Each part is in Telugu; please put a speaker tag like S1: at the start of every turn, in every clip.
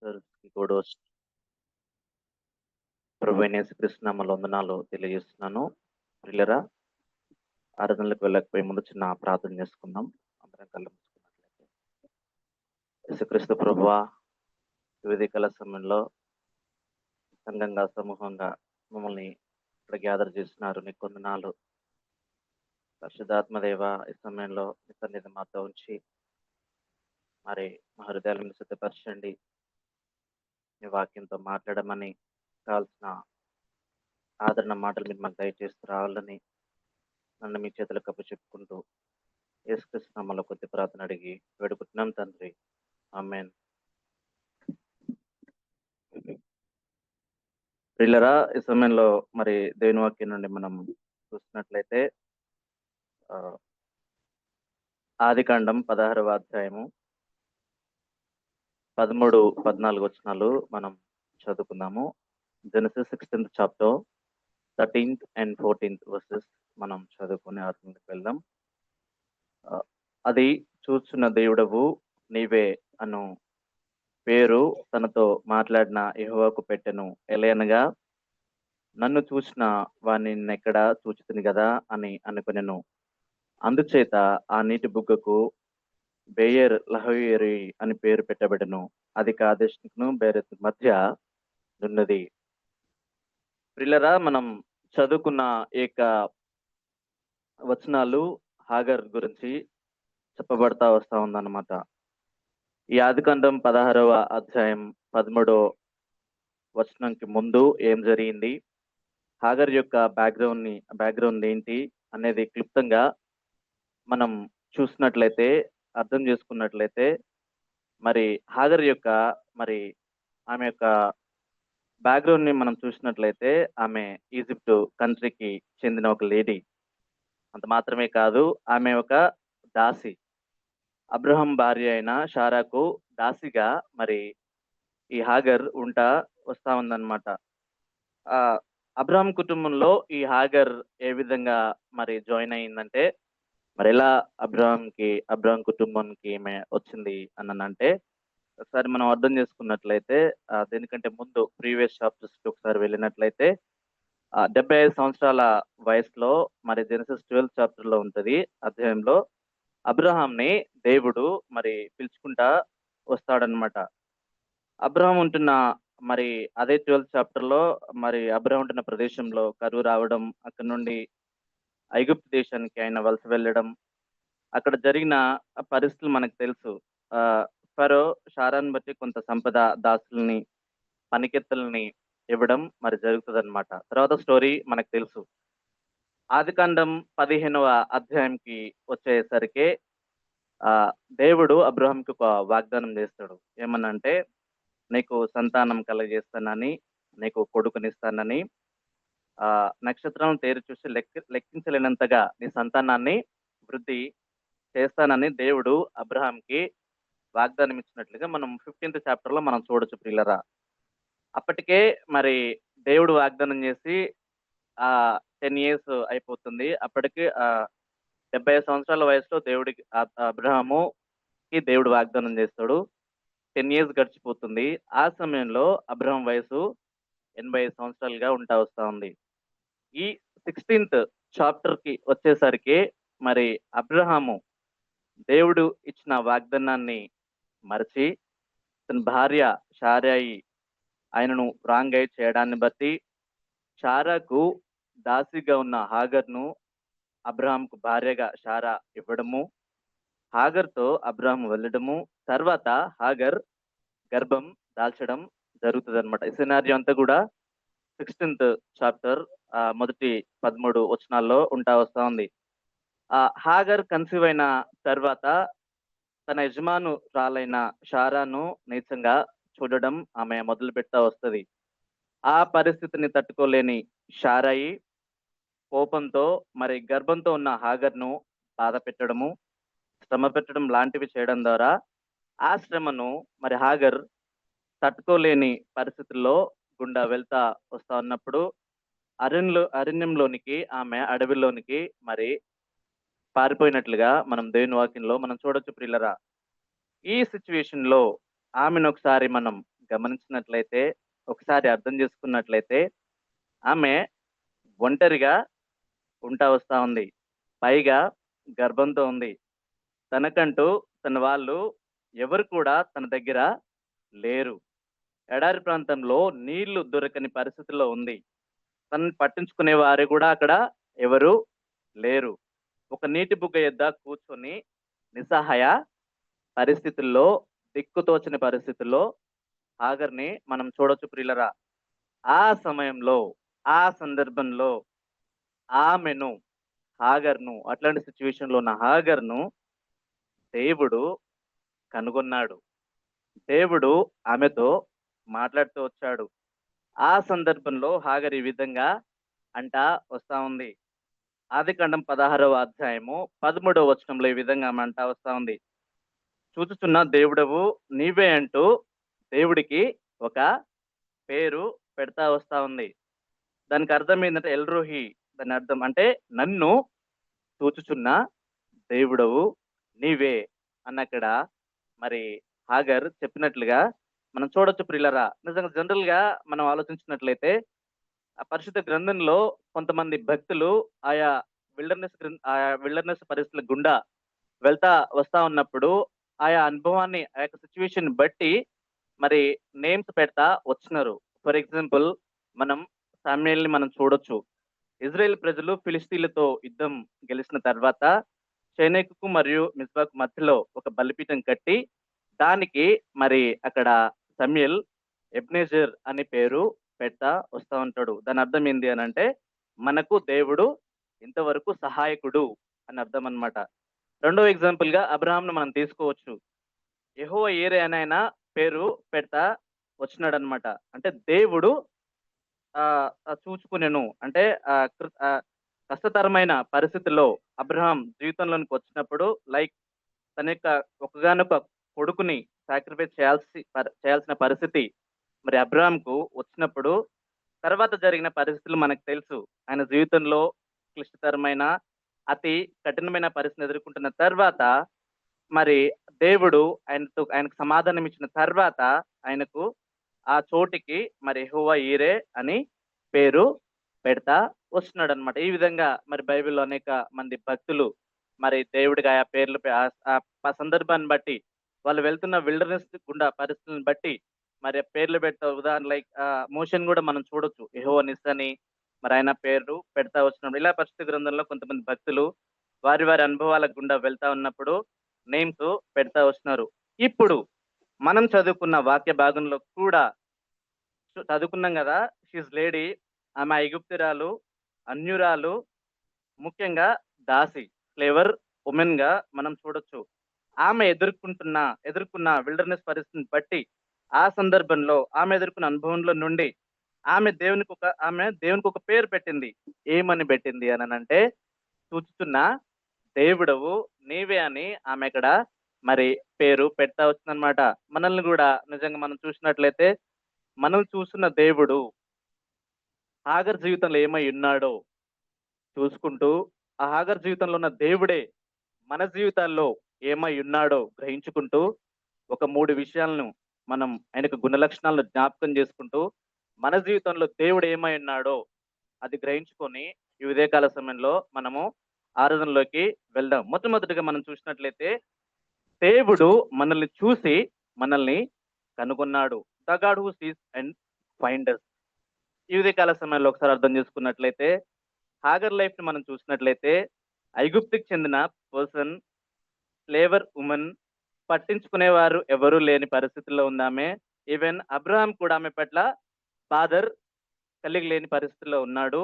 S1: సర్వీస్‌కి కూడా ప్రభువైన యేసుక్రీస్తు నామములో వందనాలు తెలియజేస్తున్నాను. ప్రియులారా, ఆరాధనలకు వెళ్ళకపోయే ముందు చిన్న ప్రార్థన చేసుకుందాం. అందరం కళ్ళు మూసుకున్నట్లయితే. యేసుక్రీస్తు ప్రభువా, ఈ ఉదయకాల సమయంలో సంఘంగా, సమూహంగా మమ్మల్ని ఇక్కడ గ్యాదర్ చేస్తున్నారు. నీకు వందనాలు. పరిశుద్ధాత్మ దేవ, ఈ సమయంలో మీ సన్నిధి మాతో ఉంచి మరి మా హృదయాలను సిద్ధపరచండి. మీ వాక్యంతో మాట్లాడమని కావాల్సిన ఆదరణ మాటలు మీరు మాకు దయచేసి రావాలని నన్ను మీ చేతులకు అప్పచెప్పుకుంటూ యేసుక్రీస్తు నామములో కొద్ది ప్రార్థన అడిగి వేడుకుంటున్నాం తండ్రి. ఆమేన్. ప్రియులారా, ఈ సమయంలో మరి దేవుని వాక్యం నుండి మనం చూసినట్లయితే ఆదికాండం 16వ అధ్యాయము 13, 14 వచనాలు మనం చదువుకుందాము. Genesis 16th chapter 13th and 14th verses మనం చదువుకునే ఆత్మకి వెళ్దాం. అది చూస్తున్న దేవుడవు నీవే అను పేరు తనతో మాట్లాడిన యెహోవాకు పెట్టెను. ఎలయనగా నన్ను చూసిన వాణ్ణి నిన్నెక్కడ చూచితిని కదా అని అనుకొనెను. అందుచేత ఆ నీటి బుగ్గకు బేయర్ లహోయేరి అని పేరు పెట్టబడెను. అది కాదేశును బేరెత్ మధ్య ఉన్నది. ప్రియులారా, మనం చదువుకున్న ఏక వచనాలు హాగర్ గురించి చెప్పబడతా వస్తా ఉందన్నమాట. ఈ ఆదికాండం 16వ అధ్యాయం 13వ వచనంకి ముందు ఏం జరిగింది, హాగర్ యొక్క బ్యాక్గ్రౌండ్ ఏంటి అనేది క్లుప్తంగా మనం చూసినట్లయితే, అర్థం చేసుకున్నట్లయితే, మరి హాగర్ యొక్క మరి ఆమె యొక్క బ్యాక్గ్రౌండ్ ని మనం చూసినట్లయితే, ఆమె ఈజిప్ట్ కంట్రీకి చెందిన ఒక లేడీ. అంత మాత్రమే కాదు, ఆమె ఒక దాసి. అబ్రహం భార్య అయిన షారాకు దాసిగా మరి ఈ హాగర్ వస్తా ఉందన్నమాట. అబ్రహం కుటుంబంలో ఈ హాగర్ ఏ విధంగా మరి జాయిన్ అయిందంటే, మరి ఎలా అబ్రహం కుటుంబానికి ఈమె వచ్చింది అనంటే, ఒకసారి మనం అర్థం చేసుకున్నట్లయితే, దీనికంటే ముందు ప్రీవియస్ చాప్టర్స్ ఒకసారి వెళ్ళినట్లయితే, 75 సంవత్సరాల వయసులో మరి జెనసిస్ 12th చాప్టర్ లో ఉంటది అధ్యాయంలో, అబ్రహాంని దేవుడు మరి పిలుచుకుంటా వస్తాడనమాట. అబ్రహాం ఉంటున్న మరి అదే 12th చాప్టర్ లో మరి అబ్రహాం ఉంటున్న ప్రదేశంలో కరువు రావడం, అక్కడ నుండి ఐగుప్తు దేశానికి ఆయన వలస వెళ్ళడం, అక్కడ జరిగిన పరిస్థితులు మనకు తెలుసు. ఫరో షారాన్ని బట్టి కొంత సంపద, దాసుల్ని, పనికెత్తల్ని ఇవ్వడం మరి జరుగుతుంది అనమాట. తర్వాత స్టోరీ మనకు తెలుసు. ఆదికాండం 15వ అధ్యాయంకి వచ్చేసరికి దేవుడు అబ్రహాంకి ఒక వాగ్దానం చేస్తాడు. ఏమనంటే, నీకు సంతానం కలగజేస్తానని, నీకు కొడుకునిస్తానని, నక్షత్రం తేరు చూసి లెక్కించలేనంతగా నీ సంతానాన్ని వృద్ధి చేస్తానని దేవుడు అబ్రహాంకి వాగ్దానం ఇచ్చినట్లుగా మనం 15th చాప్టర్ లో మనం చూడొచ్చు ప్రియులరా. అప్పటికే మరి దేవుడు వాగ్దానం చేసి 10 years అయిపోతుంది. అప్పటికి 75 సంవత్సరాల వయసులో అబ్రహాముకి దేవుడు వాగ్దానం చేస్తాడు. 10 years గడిచిపోతుంది. ఆ సమయంలో అబ్రహాం వయసు 85 సంవత్సరాలుగా వస్తా ఉంది. ఈ 16th చాప్టర్ కి వచ్చేసరికి మరి అబ్రహాము దేవుడు ఇచ్చిన వాగ్దానాన్ని మరచి తన భార్య షారాయి ఆయనను రాంగ్ గైడ్ చేయడాన్ని బట్టి షారాకు దాసిగా ఉన్న హాగర్ను అబ్రహాంకు భార్యగా షారా ఇవ్వడము, హాగర్తో అబ్రహాం వెళ్ళడము, తర్వాత హాగర్ గర్భం దాల్చడం జరుగుతుంది అనమాట. ఈ సినారియో అంతా కూడా 16th చాప్టర్ మొదటి 13 వచనాల్లో వస్తా ఉంది. హాగర్ కన్సీవ్ అయిన తర్వాత తన యజమానురాలైన షారాను నీచంగా చూడడం ఆమె మొదలు పెడతా వస్తుంది. ఆ పరిస్థితిని తట్టుకోలేని షారాయి కోపంతో మరి గర్భంతో ఉన్న హాగర్ను బాధ పెట్టడము, శ్రమ పెట్టడం లాంటివి చేయడం ద్వారా ఆ శ్రమను మరి హాగర్ తట్టుకోలేని పరిస్థితుల్లో గుండా వెళ్తా వస్తా ఉన్నప్పుడు అరణ్యంలోనికి, ఆమె అడవిలోనికి మరి పారిపోయినట్లుగా మనం దేవుని వాక్యంలో మనం చూడొచ్చు ప్రియులరా. ఈ సిచ్యువేషన్ లో ఆమెను ఒకసారి మనం గమనించినట్లయితే, ఒకసారి అర్థం చేసుకున్నట్లయితే, ఆమె ఒంటరిగా వస్తా ఉంది. పైగా గర్భంతో ఉంది. తనకంటూ తన వాళ్ళు ఎవరు కూడా తన దగ్గర లేరు. ఎడారి ప్రాంతంలో నీళ్లు దొరకని పరిస్థితిలో ఉంది. తనని పట్టించుకునే వారు కూడా అక్కడ ఎవరు లేరు. ఒక నీటి బుగ్గ యొద్ద కూర్చొని నిస్సహాయ పరిస్థితుల్లో, దిక్కుతోచని పరిస్థితుల్లో హాగర్‌ని మనం చూడొచ్చు ప్రియులరా. ఆ సమయంలో, ఆ సందర్భంలో ఆమెను, హాగర్‌ను, అట్లాంటి సిట్యుయేషన్‌లో ఉన్న హాగర్‌ను దేవుడు కనుగొన్నాడు. దేవుడు ఆమెతో మాట్లాడుతూ వచ్చాడు. ఆ సందర్భంలో హాగర్ ఈ విధంగా అంటా వస్తా ఉంది. ఆదికాండం 16వ అధ్యాయము 13వ వచనంలో ఈ విధంగా ఆమె అంటా వస్తా ఉంది. చూచుచున్న దేవుడవు నీవే అంటూ దేవుడికి ఒక పేరు పెడతా వస్తా ఉంది. దానికి అర్థం ఏంటంటే ఎల్రోహి. దాని అర్థం అంటే నన్ను చూచుచున్న దేవుడవు నీవే అన్నక్కడ మరి హాగర్ చెప్పినట్లుగా మనం చూడొచ్చు ప్రియులరా. నిజంగా జనరల్ గా మనం ఆలోచించినట్లయితే ఆ పరిశుద్ధ గ్రంథంలో కొంతమంది భక్తులు ఆయా ఆయా విల్డర్నెస్ పరిస్థితుల గుండా వెళ్తా వస్తా ఉన్నప్పుడు ఆయా అనుభవాన్ని ఆ యొక్క సిచ్యువేషన్ బట్టి మరి నేమ్స్ పెడతా వచ్చినారు. ఫర్ ఎగ్జాంపుల్ మనం సామ్యుయేల్‌ని మనం చూడొచ్చు. ఇజ్రాయెల్ ప్రజలు ఫిలిస్తీన్లతో యుద్ధం గెలిచిన తర్వాత షెనేకుకు మరియు మిస్పాకు మధ్యలో ఒక బలిపీఠం కట్టి దానికి మరి అక్కడ సమూయేల్ ఎబ్నేజర్ అనే పేరు పెడతా వస్తా ఉంటాడు. దాని అర్థం ఏంది అని అంటే మనకు దేవుడు ఇంతవరకు సహాయకుడు అని అర్థం అన్నమాట. రెండో ఎగ్జాంపుల్ గా అబ్రహాంను మనం తీసుకోవచ్చు. యెహోవా ఈరే అని ఆయన పేరు పెడతా వచ్చినాడన్నమాట. అంటే దేవుడు చూచుకునెను. అంటే కష్టతరమైన పరిస్థితుల్లో అబ్రహాం జీవితంలోనికి వచ్చినప్పుడు లైక్ తన యొక్క ఒక్కగానొక కొడుకుని సాక్రిఫైస్ చేయాల్సిన పరిస్థితి మరి అబ్రహాంకు వచ్చినప్పుడు తర్వాత జరిగిన పరిస్థితులు మనకు తెలుసు. ఆయన జీవితంలో క్లిష్టతరమైన అతి కఠినమైన పరిస్థితిని ఎదుర్కొంటున్న తర్వాత మరి దేవుడు ఆయనకు సమాధానం ఇచ్చిన తర్వాత ఆయనకు ఆ చోటికి మరి యెహోవా ఈరే అని పేరు పెడతా వస్తున్నాడన్నమాట. ఈ విధంగా మరి బైబిల్‌లో అనేక మంది భక్తులు మరి దేవుడికి ఆయా పేర్లు ఆ సందర్భాన్ని బట్టి వాళ్ళు వెళ్తున్న విల్డర్‌నెస్ గుండా పరిస్థితులను బట్టి మరి పేర్లు పెడతా ఉదాహరణ లైక్ మోషేని కూడా మనం చూడొచ్చు. యెహోవా నిస్సి అని మరి ఆయన పేరు పెడతా వచ్చినప్పుడు ఇలా పరిశుద్ధ గ్రంథంలో కొంతమంది భక్తులు వారి వారి అనుభవాల గుండా వెళ్తా ఉన్నప్పుడు నేమ్స్ పెడతా వస్తున్నారు. ఇప్పుడు మనం చదువుకున్న వాక్య భాగంలో కూడా చదువుకున్నాం కదా. She is lady. ఆమె ఐగుప్తురాలు, అన్యురాలు, ముఖ్యంగా దాసి, స్లేవర్ ఉమెన్ గా మనం చూడొచ్చు. ఆమె ఎదుర్కొన్న విల్డర్నెస్ పరిస్థితిని బట్టి ఆ సందర్భంలో ఆమె ఎదుర్కొన్న అనుభవంలో నుండి ఆమె దేవునికి ఒక పేరు పెట్టింది. ఏమని పెట్టింది అని అంటే చూచుతున్న దేవుడవు నీవే అని ఆమె ఇక్కడ మరి పేరు పెడతా వచ్చిందనమాట. మనల్ని కూడా నిజంగా మనం చూసినట్లయితే మనం చూస్తున్న దేవుడు హాగర్ జీవితంలో ఏమై ఉన్నాడో చూసుకుంటూ ఆ హాగర్ జీవితంలో ఉన్న దేవుడే మన జీవితాల్లో ఏమై ఉన్నాడో గ్రహించుకుంటూ ఒక 3 విషయాలను మనం ఆయనకు గుణలక్షణాలను జ్ఞాపకం చేసుకుంటూ మన జీవితంలో దేవుడు ఏమై ఉన్నాడో అది గ్రహించుకొని ఈ ఉదయకాల సమయంలో మనము ఆరాధనలోకి వెళ్దాం. మొట్టమొదటిగా మనం చూసినట్లయితే దేవుడు మనల్ని చూసి మనల్ని కనుగొన్నాడు. The God who sees and finders. ఈ ఉదయకాల సమయంలో ఒకసారి అర్థం చేసుకున్నట్లయితే హాగర్ లైఫ్ ని మనం చూసినట్లయితే ఐగుప్తుకి చెందిన పర్సన్, స్లేవర్ ఉమెన్, పట్టించుకునేవారు ఎవరూ లేని పరిస్థితుల్లో ఉందామె. ఈవెన్ అబ్రహాం కూడా ఆమె పట్ల ఫాదర్ కలిగి లేని పరిస్థితుల్లో ఉన్నాడు.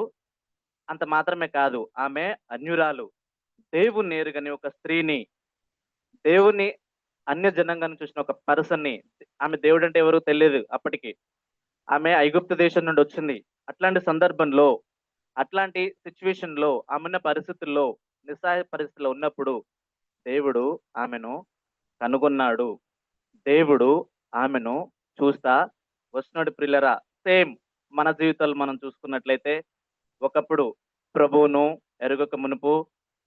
S1: అంత మాత్రమే కాదు, ఆమె అన్యురాలు. దేవుణ్ణి ఎరుగని ఒక స్త్రీని, దేవుణ్ణి అన్య జనంగాన్ని చూసిన ఒక పర్సన్ ని, ఆమె దేవుడు అంటే ఎవరో తెలియదు అప్పటికి. ఆమె ఐగుప్తు దేశం నుండి వచ్చింది. అట్లాంటి సందర్భంలో, అట్లాంటి సిచ్యువేషన్ లో ఆమెన్న పరిస్థితుల్లో, నిస్సహాయ పరిస్థితుల్లో ఉన్నప్పుడు దేవుడు ఆమెను కనుగొన్నాడు. దేవుడు ఆమెను చూస్తా వస్తున్నాడు ప్రియులరా. సేమ్ మన జీవితాలు మనం చూసుకున్నట్లయితే ఒకప్పుడు ప్రభువును ఎరుగక మునుపు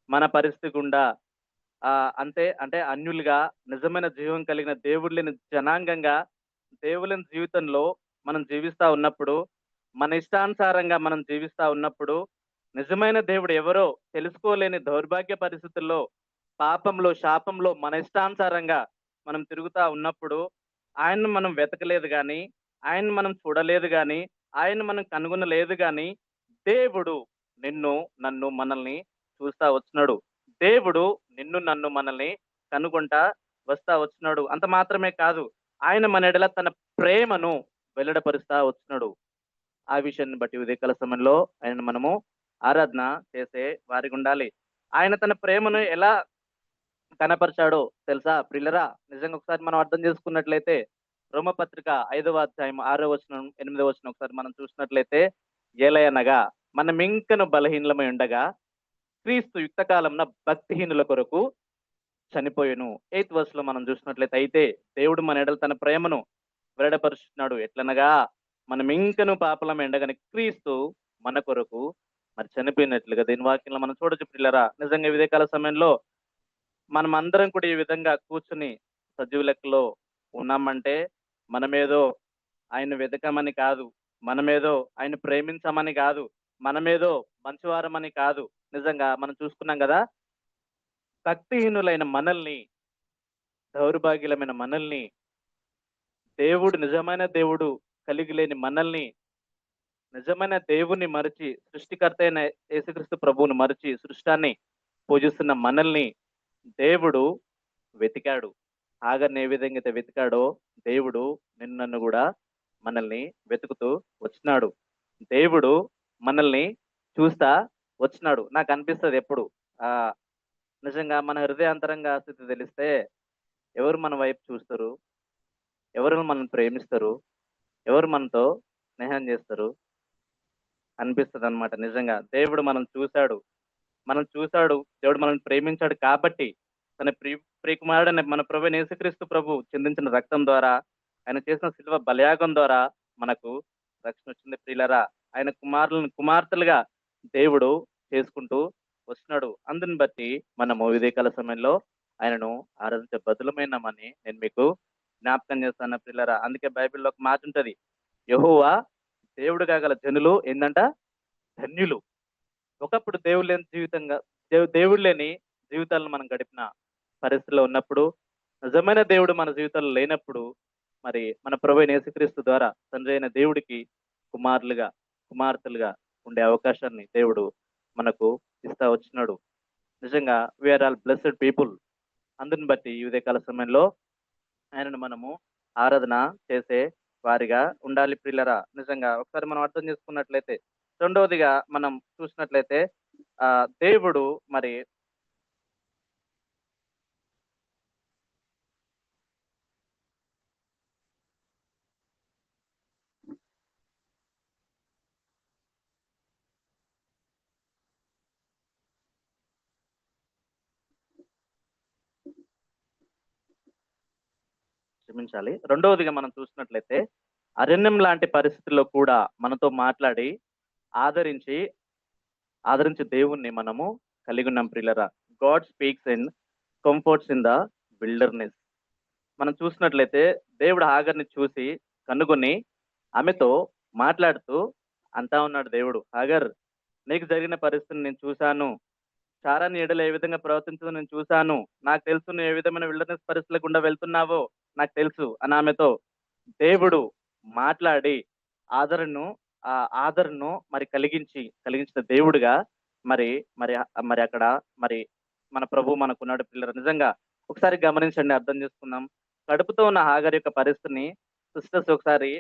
S1: మన పరిస్థితి గుండా అంతే అంటే అన్యులుగా నిజమైన జీవం కలిగిన దేవుడు లేని జనాంగంగా దేవుని జీవితంలో మనం జీవిస్తా ఉన్నప్పుడు, మన ఇష్టానుసారంగా మనం జీవిస్తా ఉన్నప్పుడు, నిజమైన దేవుడు ఎవరో తెలుసుకోలేని దౌర్భాగ్య పరిస్థితుల్లో, పాపంలో, శాపంలో మన ఇష్టానుసారంగా మనం తిరుగుతా ఉన్నప్పుడు, ఆయన్ని మనం వెతకలేదు గానీ, ఆయన్ని మనం చూడలేదు గానీ, ఆయన్ని మనం కనుగొనలేదు గానీ, దేవుడు నిన్ను, నన్ను, మనల్ని చూస్తా వచ్చినాడు. దేవుడు నిన్ను, నన్ను, మనల్ని కనుగొంటా వస్తా వచ్చినాడు. అంత మాత్రమే కాదు, ఆయన మన యెడల తన ప్రేమను వెల్లడిపరుస్తా వచ్చినాడు. ఆ విషయాన్ని బట్టి ఉదయకాల సమయంలో ఆయనను మనము ఆరాధన చేసే వారిగుండాలి. ఆయన తన ప్రేమను ఎలా కనపరిచాడో తెలుసా ప్రియులరా? నిజంగా ఒకసారి మనం అర్థం చేసుకున్నట్లయితే, రోమపత్రిక 5వ అధ్యాయం 6వ వచనం, 8వ వచనం ఒకసారి మనం చూసినట్లయితే, ఏలయనగా మనమింకను బలహీనులమై ఉండగా, క్రీస్తు యుక్తకాలమున భక్తిహీనుల కొరకు చనిపోయెను. 8th వర్స్‌లో మనం చూసినట్లయితే, అయితే దేవుడు మన యెడల తన ప్రేమను వెల్లడిపరుచుచున్నాడు. ఎట్లనగా మనమింకను పాపలమై ఉండగానే క్రీస్తు మన కొరకు మరి చనిపోయినట్లుగా దీని వాక్యంలో మనం చూడొచ్చు ప్రియులారా. నిజంగా ఈ ఉదయకాల సమయంలో మనమందరం కూడా ఈ విధంగా కూర్చొని సజీవ లెక్కలో ఉన్నామంటే, మనమేదో ఆయన వెతకమని కాదు. మనమేదో ఆయన ప్రేమించమని కాదు. మనమేదో మంచివారమని కాదు. నిజంగా మనం చూసుకున్నాం గదా! భక్తిహీనులైన మనల్ని, దౌర్భాగ్యులమైన మనల్ని, దేవుడు నిజమైన దేవుడు కలిగి లేని మనల్ని, నిజమైన దేవుణ్ణి మరిచి, సృష్టికర్త అయిన యేసుక్రీస్తు ప్రభువును మరిచి, సృష్టాన్ని పూజిస్తున్న మనల్ని దేవుడు వెతికాడు. హాగర్‌ని ఏ విధంగా అయితే వెతికాడో, దేవుడు నిన్ను నన్ను గూడా మనల్ని వెతుకుతూ వచ్చినాడు. దేవుడు మనల్ని చూస్తా వచ్చినాడు. నాకనిపిస్తది ఎప్పుడు ఆహ్, నిజంగా మన హృదయాంతరంగ స్థితి తెలిస్తే ఎవరు మన వైపు చూస్తరు? ఎవరు మనల్ని ప్రేమిస్తరు? ఎవరు మనతో స్నేహం జేస్తరు? అనిపిస్తదనమాట నిజంగా. దేవుడు మనల్ని చూసాడు. మనల్ని చూసాడు. దేవుడు మనల్ని ప్రేమించాడు కాబట్టి, తన ప్రియకుమారుడైన మన ప్రభువైన యేసుక్రీస్తు ప్రభు చిందించిన రక్తం ద్వారా, ఆయన చేసిన శిలువ బలియాగం ద్వారా మనకు రక్షణొచ్చింది ప్రియులారా. ఆయన కుమారులను కుమార్తెలుగా దేవుడు చేసుకుంటూ వస్తున్నాడు. అందుని బట్టి మనము ఉదయకాల సమయంలో ఆయనను ఆరాధించే బదులమైనామని నేను మీకు జ్ఞాపకం చేస్తాను ప్రియులారా. అందుకే బైబిల్‌లో ఒక మాటుంటది. యెహోవా దేవుడుగా గల జనులు ఏందంట? ధన్యులు. ఒకప్పుడు దేవుడు లేని జీవితంగా దేవుడు లేని జీవితాలను మనం గడిపిన పరిస్థితిలో ఉన్నప్పుడు, నిజమైన దేవుడు మన జీవితాల్లో లేనప్పుడు, మరి మన ప్రభువైన యేసుక్రీస్తు ద్వారా తండ్రి అయిన దేవుడికి కుమారులుగా, కుమార్తెలుగా ఉండే అవకాశాన్ని దేవుడు మనకు ఇస్తా వచ్చినాడు. నిజంగా we are all blessed people. అందుని బట్టి ఈ ఉదయకాల సమయంలో ఆయనను మనము ఆరాధన చేసే వారిగా ఉండాలి ప్రియులరా. నిజంగా ఒకసారి మనం అర్థం చేసుకున్నట్లయితే, రెండవదిగా మనం చూసినట్లయితే దేవుడు మరి క్షమించాలి. రెండవదిగా మనం చూసినట్లయితే, అరణ్యం లాంటి పరిస్థితుల్లో కూడా మనతో మాట్లాడి, ఆదరించి, ఆదరించే దేవుణ్ణి మనము కలిగున్నాం ప్రియులరా. God speaks and comforts in the wilderness. మనం చూసినట్లయితే దేవుడు హాగర్‌ని చూసి, కనుగొని, ఆమెతో మాట్లాడుతూ అంటా ఉన్నాడు దేవుడు. "హాగర్, నీకు జరిగిన పరిస్థితిని నేను చూసాను. సారా నీ యెడల ఏ విధంగా ప్రవర్తించిందో నేను చూసాను. నాకు తెలుసు నువ్వు ఏ విధమైన విల్డర్‌నెస్ పరిస్థితుల గుండా వెళ్తున్నావో నాకు తెలుసు" అని ఆమెతో దేవుడు మాట్లాడి ఆదరణను ఆదరణను మరి కలిగించిన దేవుడుగా మరి మరి మరి అక్కడ మరి మన ప్రభువు మనకున్నాడు పిల్లలు. నిజంగా ఒకసారి గమనించండి, అర్థం చేసుకుందాం. కడుపుతో ఉన్న హాగర్ యొక్క పరిస్థితిని సిస్టర్స్ ఒకసారి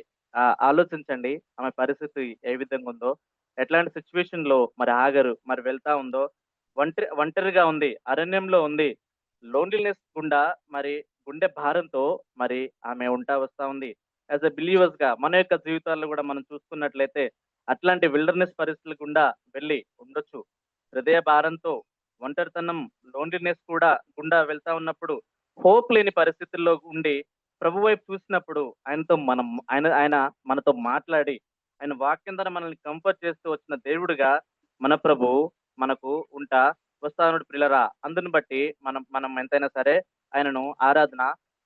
S1: ఆలోచించండి. ఆమె పరిస్థితి ఏ విధంగా ఉందో, ఎట్లాంటి సిట్యుయేషన్‌లో మరి హాగరు మరి వెళ్తా ఉందో. ఒంటరిగా ఉంది. అరణ్యంలో ఉంది. లోన్లీనెస్ గుండా మరి గుండె భారంతో మరి ఆమె ఉంటా వస్తా ఉంది. యాస్ ఎ బిలీవర్స్‌గా మన యొక్క జీవితాల్లో గూడా మనం చూసుకున్నట్లయితే అట్లాంటి విల్డర్‌నెస్ పరిస్థితుల గుండా వెళ్లి ఉండొచ్చు. హృదయ భారంతో, ఒంటరితనం, లోన్లీనెస్ కూడా గుండా వెళ్తా ఉన్నప్పుడు, హోప్ లేని పరిస్థితుల్లో ఉండి ప్రభు వైపు చూసినప్పుడు ఆయన ఆయన మనతో మాట్లాడి, ఆయన వాక్యం ద్వారా మనల్ని కంఫర్ట్ చేస్తూ వచ్చిన దేవుడుగా మన ప్రభువు మనకు ఉంటా వస్తా ఉన్నాడు ప్రియులారా. అందుని బట్టి మనం మనం ఎంతైనా సరే ఆయనను ఆరాధన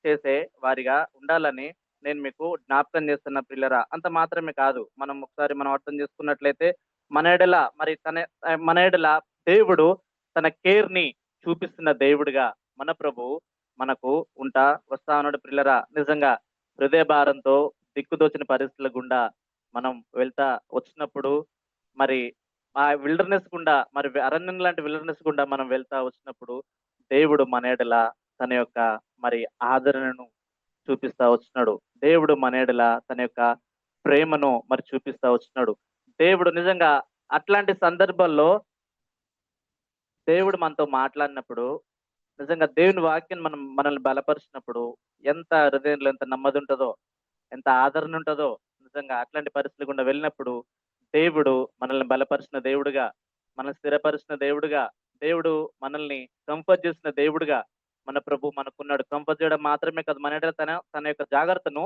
S1: చేసే వారిగా ఉండాలని నేను మీకు జ్ఞాపకం చేస్తున్న ప్రియులరా. అంత మాత్రమే కాదు. మనం ఒకసారి మనం అర్థం చేసుకున్నట్లయితే మన ఎడల మరి మన ఎడల దేవుడు తన కేర్‌ని చూపిస్తున్న దేవుడుగా మన ప్రభువు మనకు వస్తా ఉన్నాడు ప్రియులరా. నిజంగా హృదయ భారంతో దిక్కుతోచని పరిస్థితుల గుండా మనం వెళ్తా వచ్చినప్పుడు మరి ఆ విల్డర్‌నెస్ గుండా మరి అరణ్యం లాంటి విల్డర్‌నెస్ గుండా మనం వెళ్తా వచ్చినప్పుడు దేవుడు మన ఎడల తన యొక్క మరి ఆదరణను చూపిస్తా వస్తున్నాడు. దేవుడు మన ఎడల తన యొక్క ప్రేమను మరి చూపిస్తా వస్తున్నాడు. దేవుడు నిజంగా అట్లాంటి సందర్భాల్లో దేవుడు మనతో మాట్లాడినప్పుడు నిజంగా దేవుని వాక్యం మనల్ని బలపరిచినప్పుడు ఎంత హృదయంలో ఎంత నెమ్మది ఉంటదో, ఎంత ఆదరణ ఉంటదో, నిజంగా అట్లాంటి పరిస్థితులు గుండా వెళ్ళినప్పుడు దేవుడు మనల్ని బలపరిచిన దేవుడుగా, మనల్ని స్థిరపరిచిన దేవుడుగా, దేవుడు మనల్ని కంఫర్ట్ చేసిన దేవుడుగా మన ప్రభు మనకున్నాడు. కంఫర్ట్ చేయడం మాత్రమే కాదు, మన ఎడల తన తన యొక్క జాగ్రత్తను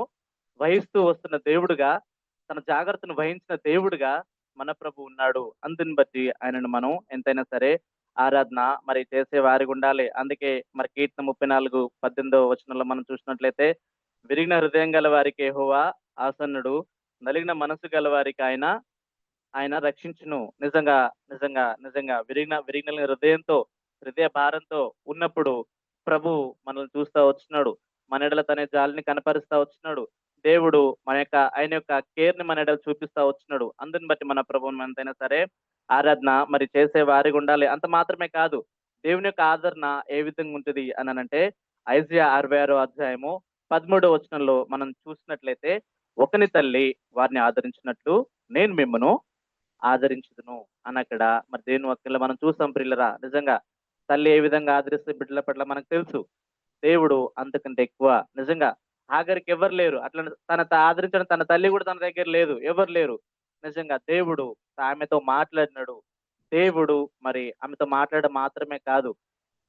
S1: వహిస్తూ వస్తున్న దేవుడుగా, తన జాగ్రత్తను వహించిన దేవుడుగా మన ప్రభు ఉన్నాడు. అందుని బట్టి ఆయనను మనం ఎంతైనా సరే ఆరాధన మరి చేసే వారికి ఉండాలి. అందుకే మరి కీర్తన 34:18 వచనంలో మనం చూసినట్లయితే, విరిగిన హృదయం గల వారికి యెహోవా ఆసన్నుడు, నలిగిన మనసు గల వారికి ఆయన ఆయన రక్షించును. నిజంగా, నిజంగా, నిజంగా విరిగిన హృదయంతో, హృదయ భారంతో ఉన్నప్పుడు ప్రభువు మనల్ని చూస్తా వస్తున్నాడు. మన ఎడల తన జాలిని కనపరుస్తా వస్తున్నాడు. దేవుడు ఆయన యొక్క కేర్‌ని మన ఎడల చూపిస్తా వస్తున్నాడు. అందుని బట్టి మన ప్రభువుని ఎంతైనా సరే ఆరాధన మరి చేసే వారిగా ఉండాలి. అంత మాత్రమే కాదు. దేవుని యొక్క ఆదరణ ఏ విధంగా ఉంటది అననంటే, ఐజీయా 66 అధ్యాయము 13 వచనంలో మనం చూసినట్లయితే, ఒకని తల్లి వారిని ఆదరించినట్లు నేను మిమ్మును ఆదరించుదును అనక్కడ మరి దేవుని వాక్యంలో మనం చూసాం ప్రియులరా. నిజంగా తల్లి ఏ విధంగా ఆదరిస్తే బిడ్డల పట్ల మనకు తెలుసు. దేవుడు అంతకంటే ఎక్కువ. నిజంగా హాగరుకి ఎవరు లేరు. అట్లా ఆదరించిన తన తల్లి కూడా తన దగ్గర లేదు. ఎవరు లేరు. నిజంగా దేవుడు ఆమెతో మాట్లాడినాడు. దేవుడు మరి ఆమెతో మాట్లాడడం మాత్రమే కాదు,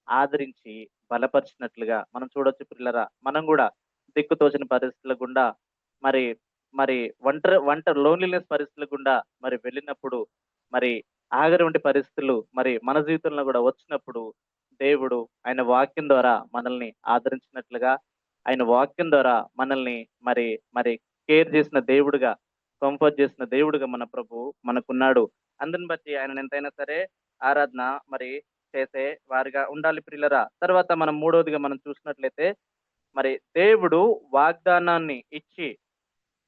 S1: ఆదరించి బలపరిచినట్లుగా మనం చూడొచ్చు పిల్లరా. మనం కూడా దిక్కుతోచని పరిస్థితుల గుండా మరి మరి ఒంటరి లోన్లీనెస్ పరిస్థితుల గుండా మరి వెళ్ళినప్పుడు మరి ఆఖరి వంటి పరిస్థితులు మరి మన జీవితంలో కూడా వచ్చినప్పుడు దేవుడు ఆయన వాక్యం ద్వారా మనల్ని ఆదరించినట్లుగా, ఆయన వాక్యం ద్వారా మనల్ని మరి మరి కేర్ చేసిన దేవుడుగా, కంఫర్ట్ చేసిన దేవుడుగా మన ప్రభు మనకున్నాడు. అందుని బట్టి ఆయన ఎంతైనా సరే ఆరాధన మరి చేసే వారిగా ఉండాలి ప్రియులరా. తర్వాత మనం మూడవదిగా మనం చూసినట్లయితే మరి దేవుడు వాగ్దానాన్ని ఇచ్చి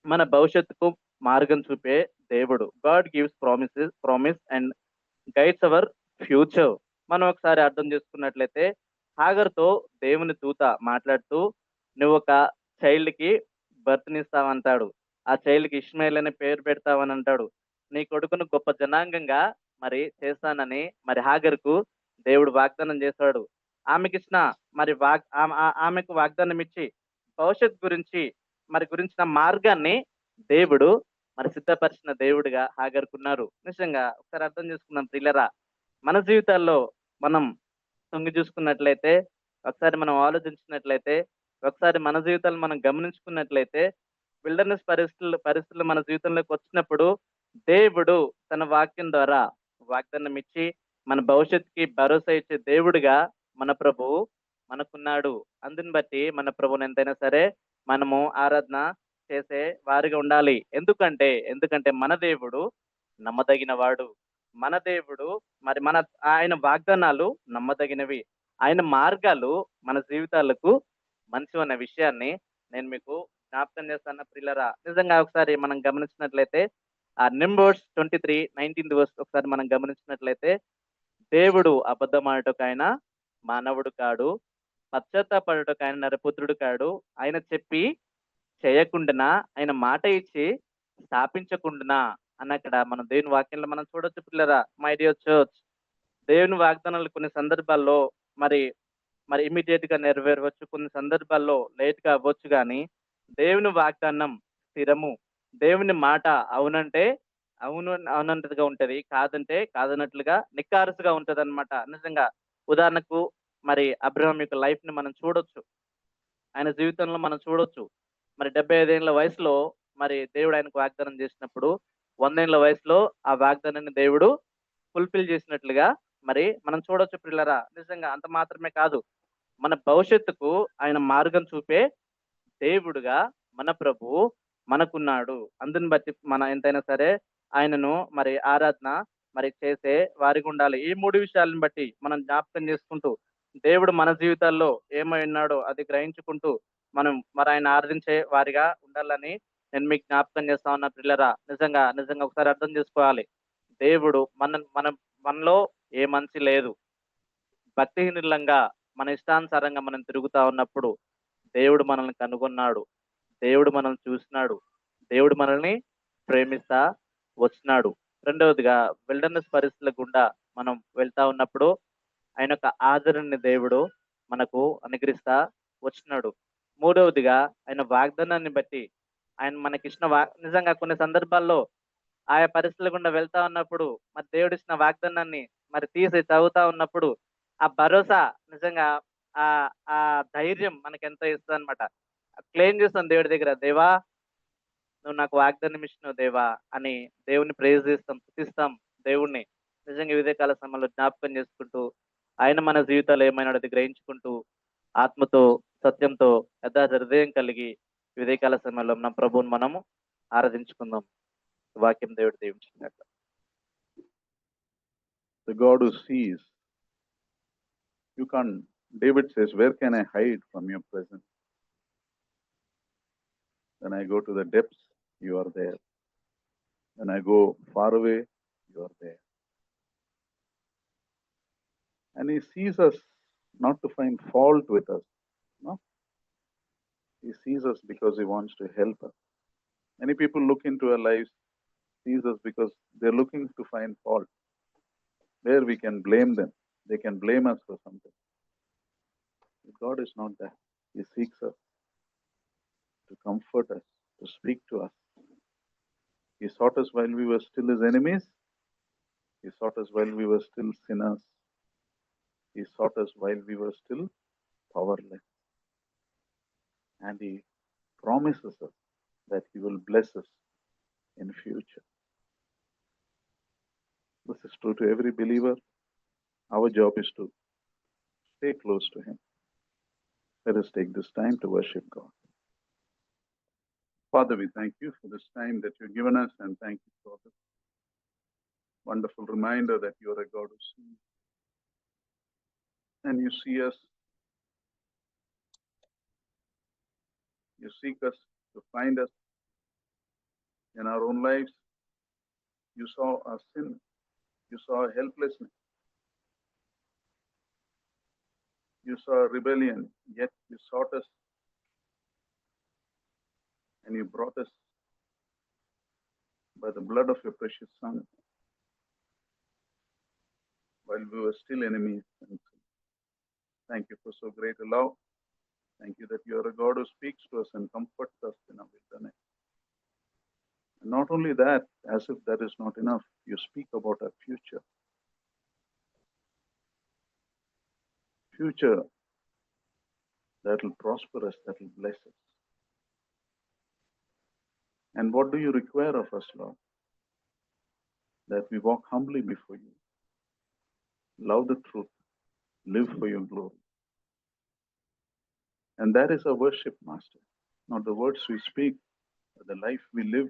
S1: మన భవిష్యత్తుకు మార్గం చూపే దేవుడు. God gives promise and guides our future. మనం ఒకసారి అర్థం చేసుకున్నట్లయితే హాగర్‌తో దేవుని దూత మాట్లాడుతూ, నువ్వు ఒక చైల్డ్‌కి బర్త్‌నిస్తావంటాడు. ఆ చైల్డ్‌కి ఇష్మాయేల్ అనే పేరు పెడతావని అంటాడు. నీ కొడుకును గొప్ప జనాంగంగా మరి చేస్తానని మరి హాగర్‌కు దేవుడు వాగ్దానం చేశాడు. ఆమెకిచ్చిన మరి ఆమెకు వాగ్దానం ఇచ్చి భవిష్యత్ గురించిన మార్గాన్ని దేవుడు మరి సిద్ధపరిచిన దేవుడిగా హాగర్‌కున్నారు. నిజంగా ఒకసారి అర్థం చేసుకుందాం ప్రియులరా. మన జీవితాల్లో మనం తొంగి చూసుకున్నట్లయితే, ఒకసారి మనం ఆలోచించినట్లయితే, ఒకసారి మన జీవితాలు మనం గమనించుకున్నట్లయితే, విల్డర్‌నెస్ పరిస్థితులు మన జీవితంలోకి వచ్చినప్పుడు దేవుడు తన వాక్యం ద్వారా వాగ్దానం ఇచ్చి మన భవిష్యత్తుకి భరోసా ఇచ్చే దేవుడిగా మన ప్రభువు మనకున్నాడు. అందుని బట్టి మన ప్రభువుని ఎంతైనా సరే మనము ఆరాధన చేసే వారిగా ఉండాలి. ఎందుకంటే మన దేవుడు నమ్మదగిన వాడు. మన దేవుడు మరి ఆయన వాగ్దానాలు నమ్మదగినవి. ఆయన మార్గాలు మన జీవితాలకు మంచివన్న విషయాన్ని నేను మీకు జ్ఞాపకం చేస్తాను ప్రియులరా. నిజంగా ఒకసారి మనం గమనించినట్లయితే నంబర్స్ 23:19 వర్స్ ఒకసారి మనం గమనించినట్లయితే, దేవుడు అబద్ధమాడుటకు మానవుడు కాడు, పశ్చాత్తాపడుటకు నరపుత్రుడు కాడు. ఆయన చెప్పి చేయకుండానా, ఆయన మాట ఇచ్చి స్థాపించకుండానా అన్నక్కడ మనం దేవుని వాక్యంలో మనం చూడొచ్చు పిల్లరా. మై డియర్ చర్చ్, దేవుని వాగ్దానాలు కొన్ని సందర్భాల్లో మరి మరి ఇమ్మీడియట్ గా నెరవేరవచ్చు, కొన్ని సందర్భాల్లో లేట్ గా అవ్వచ్చు. కానీ దేవుని వాగ్దానం స్థిరము. దేవుని మాట అవునంటే అవునంటదిగా ఉంటది, కాదంటే కాదన్నట్లుగా నిక్కారుసుగా ఉంటది అనమాట. నిజంగా ఉదాహరణకు మరి అబ్రహాం యొక్క లైఫ్ ని మనం చూడొచ్చు. ఆయన జీవితంలో మనం చూడొచ్చు. మరి 75 ఏళ్ల వయసులో మరి దేవుడు ఆయనకు వాగ్దానం చేసినప్పుడు 100 ఏళ్ల వయసులో ఆ వాగ్దానాన్ని దేవుడు ఫుల్ఫిల్ చేసినట్లుగా మరి మనం చూడొచ్చు పిల్లరా. నిజంగా అంత మాత్రమే కాదు, మన భవిష్యత్తుకు ఆయన మార్గం చూపే దేవుడుగా మన ప్రభువు మనకున్నాడు. అందుని బట్టి మన ఎంతైనా సరే ఆయనను మరి ఆరాధన మరి చేసే వారికి ఉండాలి. ఈ 3 విషయాలను బట్టి మనం జ్ఞాపకం చేసుకుంటూ, దేవుడు మన జీవితాల్లో ఏమై ఉన్నాడో అది గ్రహించుకుంటూ, మనం మరి ఆయన ఆరాధించే వారిగా ఉండాలని నేను మీకు జ్ఞాపకం చేస్తా ఉన్నా పిల్లరా. నిజంగా, నిజంగా ఒకసారి అర్థం చేసుకోవాలి. దేవుడు మనలో ఏ మంచి లేదు. భక్తిహీనులంగా మన ఇష్టానుసారంగా మనం తిరుగుతా ఉన్నప్పుడు దేవుడు మనల్ని కనుగొన్నాడు. దేవుడు మనల్ని చూసినాడు. దేవుడు మనల్ని ప్రేమిస్తా వచ్చినాడు. రెండవదిగా విల్డర్‌నెస్ పరిస్థితుల గుండా మనం వెళ్తా ఉన్నప్పుడు ఆయన యొక్క ఆదరణని దేవుడు మనకు అనుగ్రహిస్తా వచ్చినాడు. మూడవదిగా ఆయన వాగ్దానాన్ని బట్టి ఆయన మనకిచ్చిన నిజంగా కొన్ని సందర్భాల్లో ఆయా పరిస్థితుల గుండా వెళ్తా ఉన్నప్పుడు మరి దేవుడిచ్చిన వాగ్దానాన్ని మరి తీసి చదువుతా ఉన్నప్పుడు ఆ భరోసా నిజంగా ఆ ఆ ధైర్యం మనకెంతో ఇస్తదనమాట. క్లెయిమ్ చేస్తాం దేవుడి దగ్గర. దేవా! నువ్వు నాకు వాగ్దానం ఇచ్చినావు దేవా! అని దేవుడిని ప్రైజ్ చేస్తాం, స్తుతిస్తాం దేవుడిని. నిజంగా ఈ ఉదయకాల సమయంలో జ్ఞాపకం చేసుకుంటూ, ఆయన మన జీవితాల్లో ఏమైనాడో అది గ్రహించుకుంటూ, ఆత్మతో, సత్యంతో, యథార్థ హృదయం కలిగి ఈ ఉదయకాల సమయంలో మన ప్రభువుని మనము ఆరాధించుకుందాం. వాక్యం దేవుడు దీవించినట్టు.
S2: The God who sees. You can't. David says, where can I hide from your presence? When I go to the depths, you are there. When I go far away, you are there. And he sees us not to find fault with us. No. He sees us because he wants to help us. Many people look into our lives, sees us because they're looking to find fault. Where we can blame them. They can blame us for something. But God is not that. He seeks us to comfort us, to speak to us. He sought us while we were still his enemies. He sought us while we were still sinners. He sought us while we were still powerless. And he promises us that he will bless us in future. This is true to every believer. Our job is to stay close to him. Let us take this time to worship God. Father, we thank you for this time that you've given us, and thank you for this wonderful reminder that you are a God who sees. And you see us, you seek us to find us in our own lives. You saw our sin, you saw our helplessness, you saw our rebellion, yet you sought us and you brought us by the blood of your precious Son while we were still enemies. Thank you for so great a love. Thank you that you are a God who speaks to us and comforts us in our wilderness. And not only that, as if that is not enough, you speak about our future. Future that will prosper us, that will bless us. And what do you require of us, Lord? That we walk humbly before you, love the truth, live for your glory. And that is our worship, Master. Not the words we speak, but the life we live,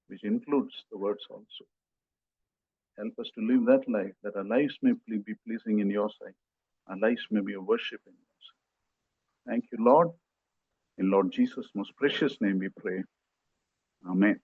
S2: which includes the words also. Help us to live that life, that our lives may be pleasing in your sight. Our lives may be a worship in your sight. Thank you, Lord. In Lord Jesus' most precious name we pray. Amen.